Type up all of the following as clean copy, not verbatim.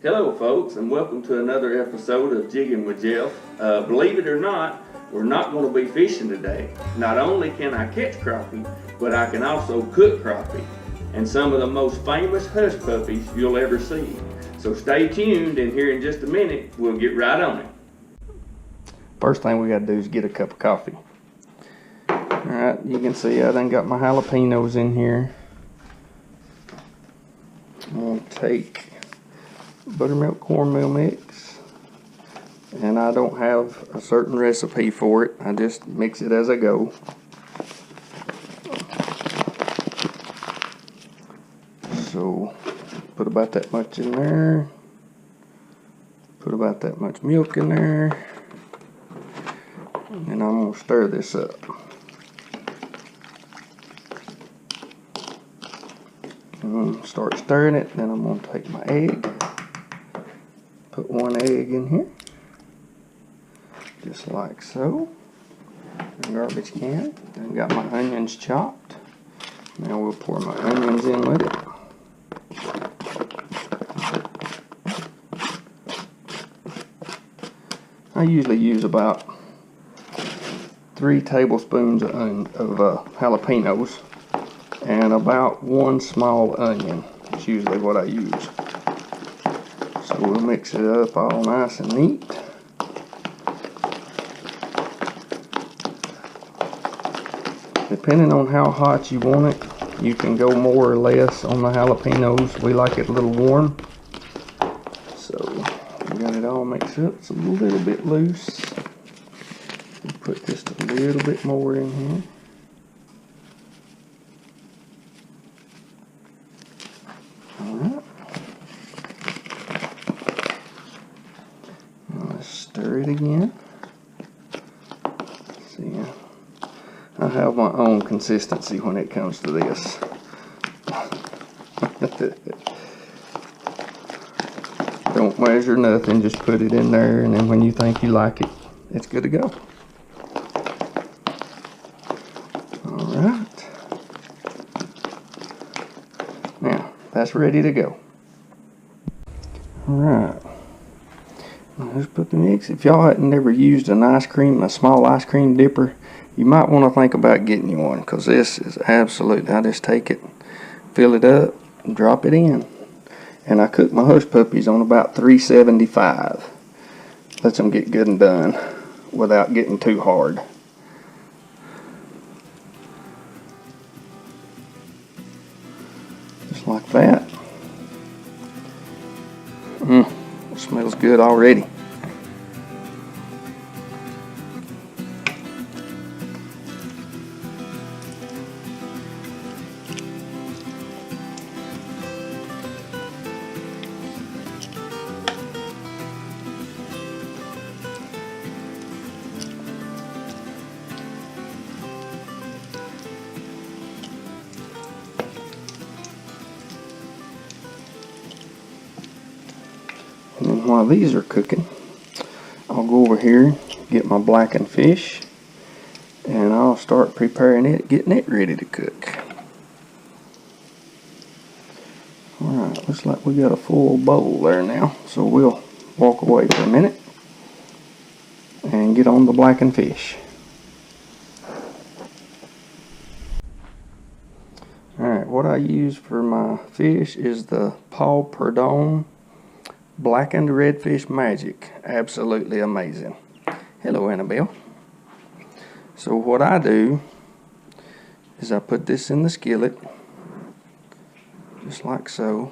Hello folks, and welcome to another episode of Jigging with Jeff. Believe it or not, we're not going to be fishing today. Not only can I catch crappie, but I can also cook crappie, and some of the most famous hush puppies you'll ever see. So stay tuned, and here in just a minute, we'll get right on it. First thing we got to do is get a cup of coffee. Alright, you can see I done got my jalapenos in here. I'm going to take buttermilk cornmeal mix, and I don't have a certain recipe for it. I just mix it as I go. So put about that much in there, put about that much milk in there, and I'm going to stir this up. Start stirring it, then I'm going to take my egg. Put one egg in here, just like so. A garbage can. Then got my onions chopped. Now we'll pour my onions in with it. I usually use about 3 tablespoons of jalapenos and about 1 small onion. That's usually what I use. So we'll mix it up all nice and neat. Depending on how hot you want it, you can go more or less on the jalapenos. We like it a little warm. So we got it all mixed up. It's a little bit loose. We'll put just a little bit more in here. Stir it again. See, I have my own consistency when it comes to this. Don't measure nothing, just put it in there, and then when you think you like it, it's good to go. Alright. Now, that's ready to go. Alright. Let's put the mix. If y'all hadn't never used a small ice cream dipper, you might want to think about getting you one, because this is absolutely, I just take it, fill it up, and drop it in. And I cook my hush puppies on about 375. Lets them get good and done without getting too hard. Just like that. It smells good already. And then while these are cooking, I'll go over here, get my blackened fish, and I'll start preparing it, getting it ready to cook. Alright, looks like we got a full bowl there now, so we'll walk away for a minute and get on the blackened fish. Alright, what I use for my fish is the Paul Perdon Blackened Redfish Magic. Absolutely amazing. Hello, Annabelle. So what I do is I put this in the skillet, just like so.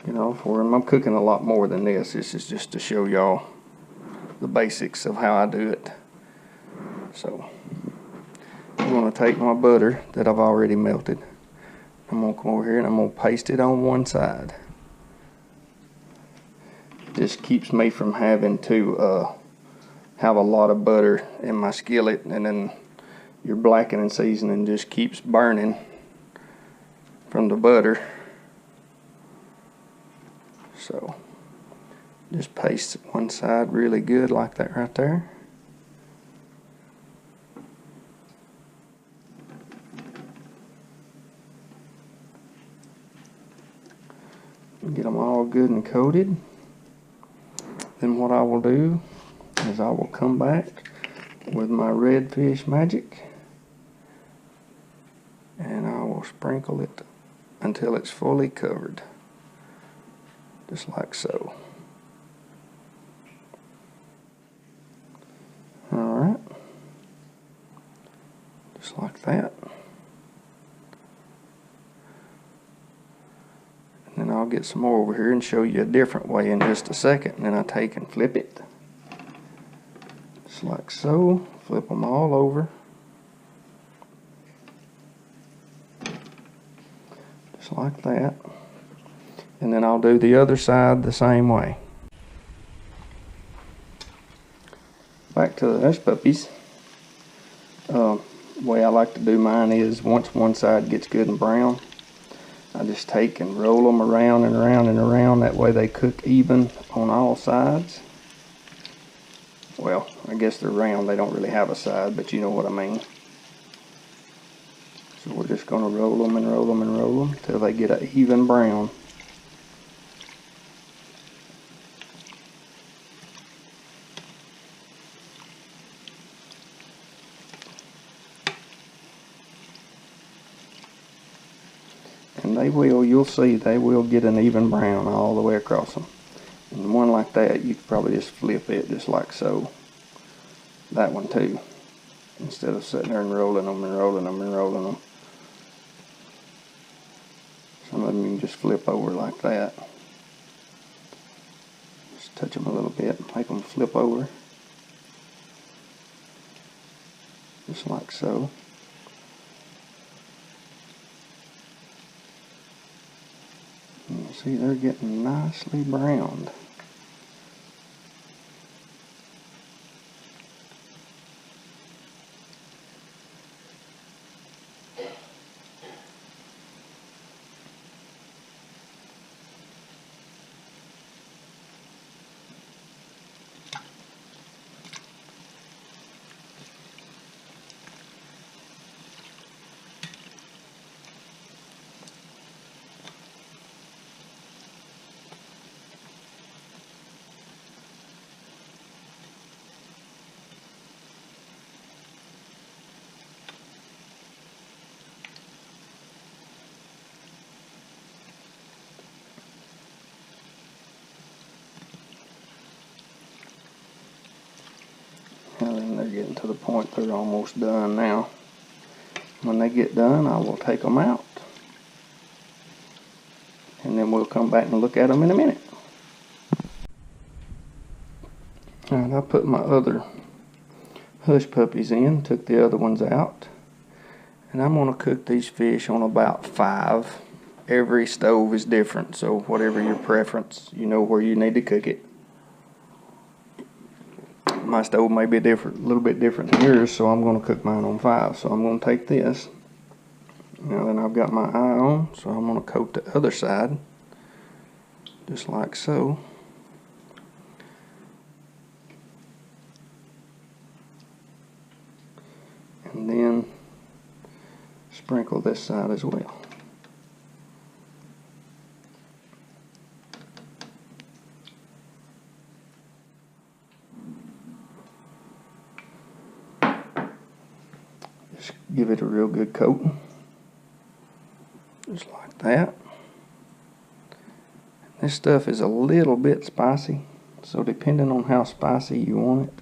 You know, I'm cooking a lot more than this. This is just to show y'all the basics of how I do it. So I'm going to take my butter that I've already melted. I'm going to come over here and I'm going to paste it on one side. This keeps me from having to have a lot of butter in my skillet, and then your blackening seasoning just keeps burning from the butter. So just paste one side really good like that right there. Get them all good and coated. Then what I will do is I will come back with my redfish magic and I will sprinkle it until it's fully covered, just like so. Alright, just like that. And then I'll get some more over here and show you a different way in just a second. And then I take and flip it. Just like so. Flip them all over. Just like that. And then I'll do the other side the same way. Back to the hush puppies. The way I like to do mine is once one side gets good and brown, I just take and roll them around and around and around. That way they cook even on all sides. Well, I guess they're round. They don't really have a side, but you know what I mean. So we're just going to roll them and roll them and roll them until they get an even brown. And they will, you'll see, they will get an even brown all the way across them. And one like that, you could probably just flip it just like so. That one too. Instead of sitting there and rolling them and rolling them and rolling them. Some of them you can just flip over like that. Just touch them a little bit, make them flip over. Just like so. And you see they're getting nicely browned. And then they're getting to the point they're almost done now. When they get done, I will take them out. And then we'll come back and look at them in a minute. Alright, I put my other hush puppies in, took the other ones out. And I'm going to cook these fish on about 5. Every stove is different, so whatever your preference, you know where you need to cook it. My stove may be different, a little bit different than yours, so I'm going to cook mine on 5. So I'm going to take this. Now then I've got my eye on, so I'm going to coat the other side, just like so. And then sprinkle this side as well. Just give it a real good coat, just like that. This stuff is a little bit spicy, so depending on how spicy you want it.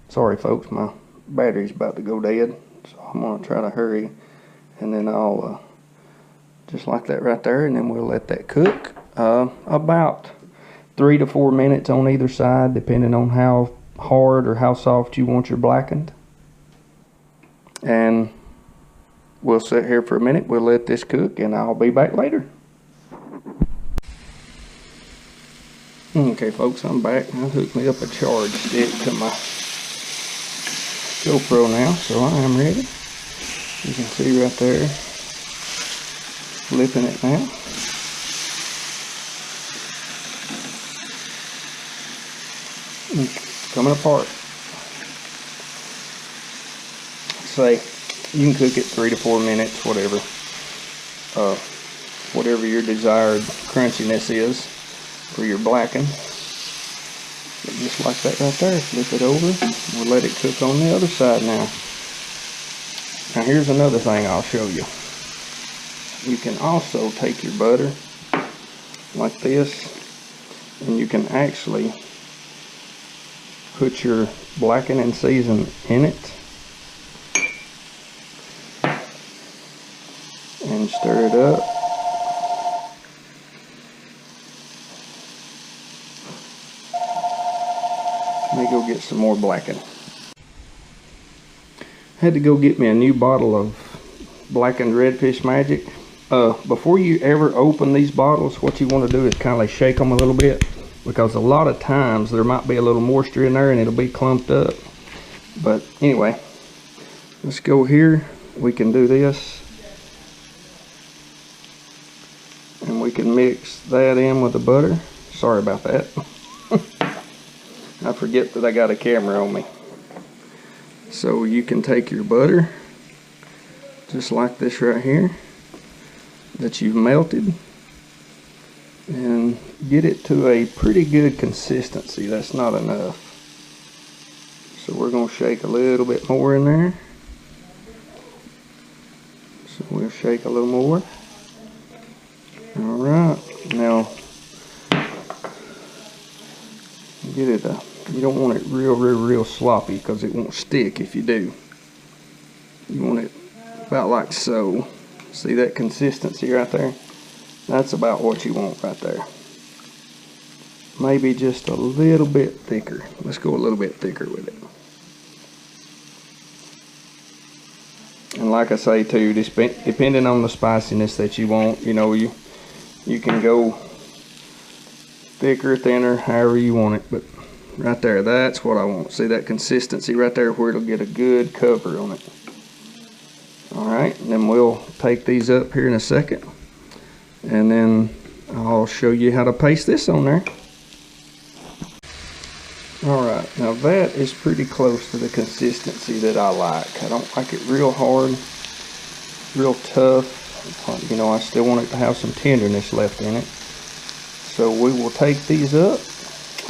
Sorry folks, my battery's about to go dead, so I'm going to try to hurry, and then I'll just like that right there, and then we'll let that cook about 3 to 4 minutes on either side, depending on how hard or how soft you want your blackened. And we'll sit here for a minute, we'll let this cook, and I'll be back later. Okay folks, I'm back. I hooked me up a charge stick to my GoPro now, so I am ready. You can see right there, flipping it now. It's coming apart. Say, you can cook it 3 to 4 minutes, whatever. whatever your desired crunchiness is for your blackened. Just like that right there. Flip it over. We'll let it cook on the other side now. Now here's another thing I'll show you. You can also take your butter like this, and you can actually put your blacken and season in it and stir it up. Let me go get some more blacken. Had to go get me a new bottle of blackened redfish magic. Before you ever open these bottles, what you want to do is kind of shake them a little bit, because a lot of times there might be a little moisture in there and it'll be clumped up. But anyway, let's go here. We can do this, and we can mix that in with the butter. Sorry about that. I forget that I got a camera on me. So you can take your butter, just like this right here, that you've melted, and get it to a pretty good consistency. That's not enough. So we're going to shake a little bit more in there. So we'll shake a little more. Alright, now get it you don't want it real sloppy, because it won't stick if you do. You want it about like so. See that consistency right there? That's about what you want right there. Maybe just a little bit thicker. Let's go a little bit thicker with it. And like I say too, depending on the spiciness that you want, you know, you can go thicker, thinner, however you want it. But right there, that's what I want. See that consistency right there where it'll get a good cover on it. Alright, and then we'll take these up here in a second, and then I'll show you how to paste this on there. Alright, now that is pretty close to the consistency that I like. I don't like it real hard, real tough. You know, I still want it to have some tenderness left in it. So we will take these up.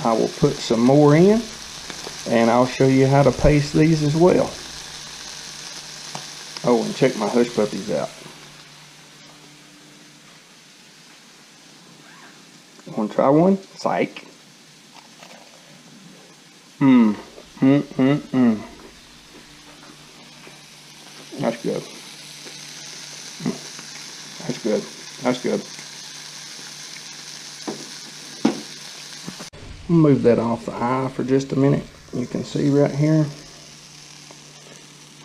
I will put some more in, and I'll show you how to paste these as well. Oh, and check my hush puppies out. Want to try one? Psych. That's good. That's good. That's good. I'll move that off the eye for just a minute. You can see right here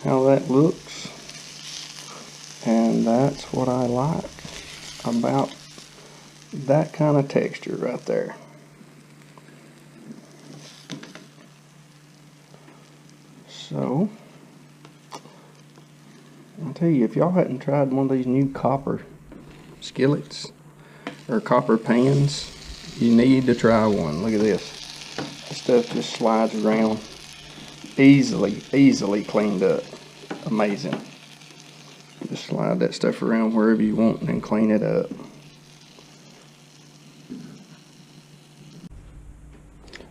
how that looks. And that's what I like about that kind of texture right there. So, I'll tell you, if y'all hadn't tried one of these new copper skillets or copper pans, you need to try one. Look at this. This stuff just slides around easily cleaned up. Amazing. Just slide that stuff around wherever you want and then clean it up.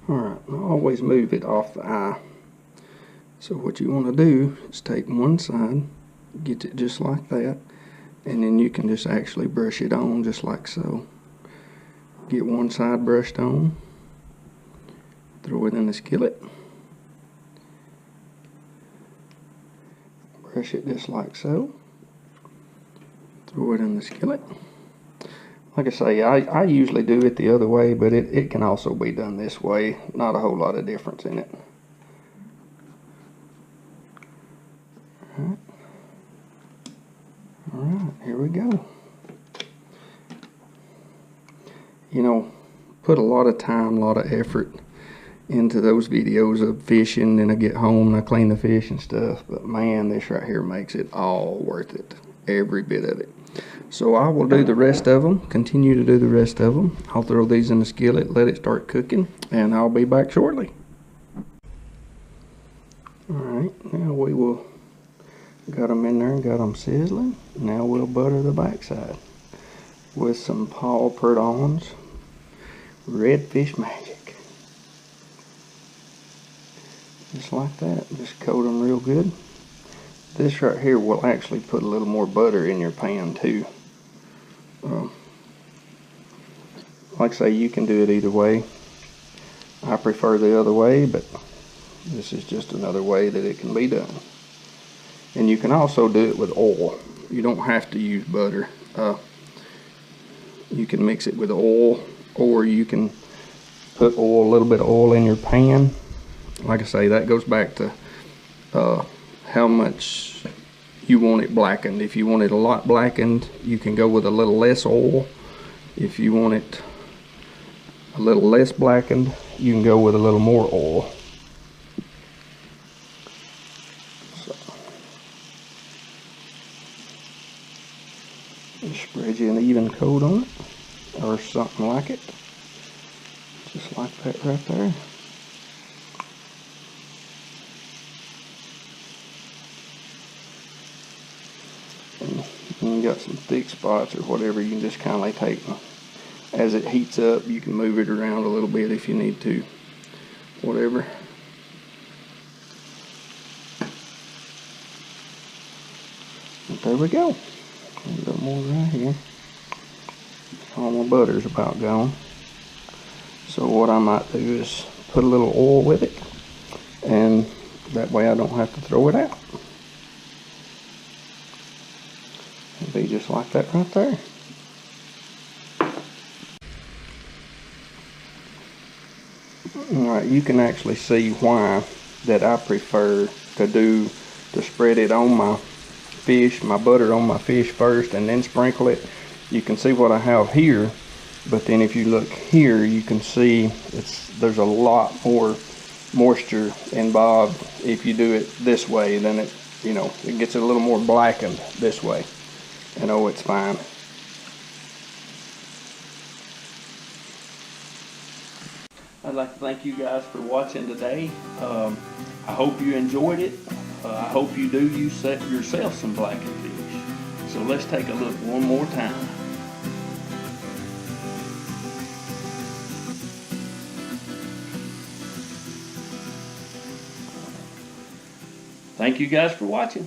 Alright, I always move it off the eye. So what you want to do is take one side, get it just like that, and then you can just actually brush it on just like so. Get one side brushed on, throw it in the skillet, brush it just like so, throw it in the skillet. Like I say, I usually do it the other way, but it can also be done this way. Not a whole lot of difference in it. Alright, here we go. You know, put a lot of time, a lot of effort into those videos of fishing, and I get home and I clean the fish and stuff, but man, this right here makes it all worth it, every bit of it. So I will do the rest of them, continue to do the rest of them. I'll throw these in the skillet, let it start cooking, and I'll be back shortly. Alright, now we will, got them in there and got them sizzling. Now we'll butter the backside. with some Paul Perdon's Redfish Magic. Just like that, just coat them real good. This right here will actually put a little more butter in your pan too. Like I say, you can do it either way. I prefer the other way, but this is just another way that it can be done. And you can also do it with oil. You don't have to use butter. You can mix it with oil, or you can put oil, a little bit of oil in your pan. Like I say, that goes back to how much you want it blackened. If you want it a lot blackened, you can go with a little less oil. If you want it a little less blackened, you can go with a little more oil. So, just spread you an even coat on it, or something like it. Just like that right there. And you got some thick spots or whatever, you can just kind of take, as it heats up, you can move it around a little bit if you need to, whatever. But there we go. A little more right here. All my butter's about gone. So what I might do is put a little oil with it, and that way I don't have to throw it out. It'll be just like that right there. Alright, you can actually see why that I prefer to spread it on my fish, my butter on my fish first, and then sprinkle it. You can see what I have here, but then if you look here, you can see there's a lot more moisture involved if you do it this way. Then it gets a little more blackened this way. And oh, it's fine. I'd like to thank you guys for watching today. I hope you enjoyed it. I hope you do yourself some blackened fish. So let's take a look one more time. Thank you guys for watching.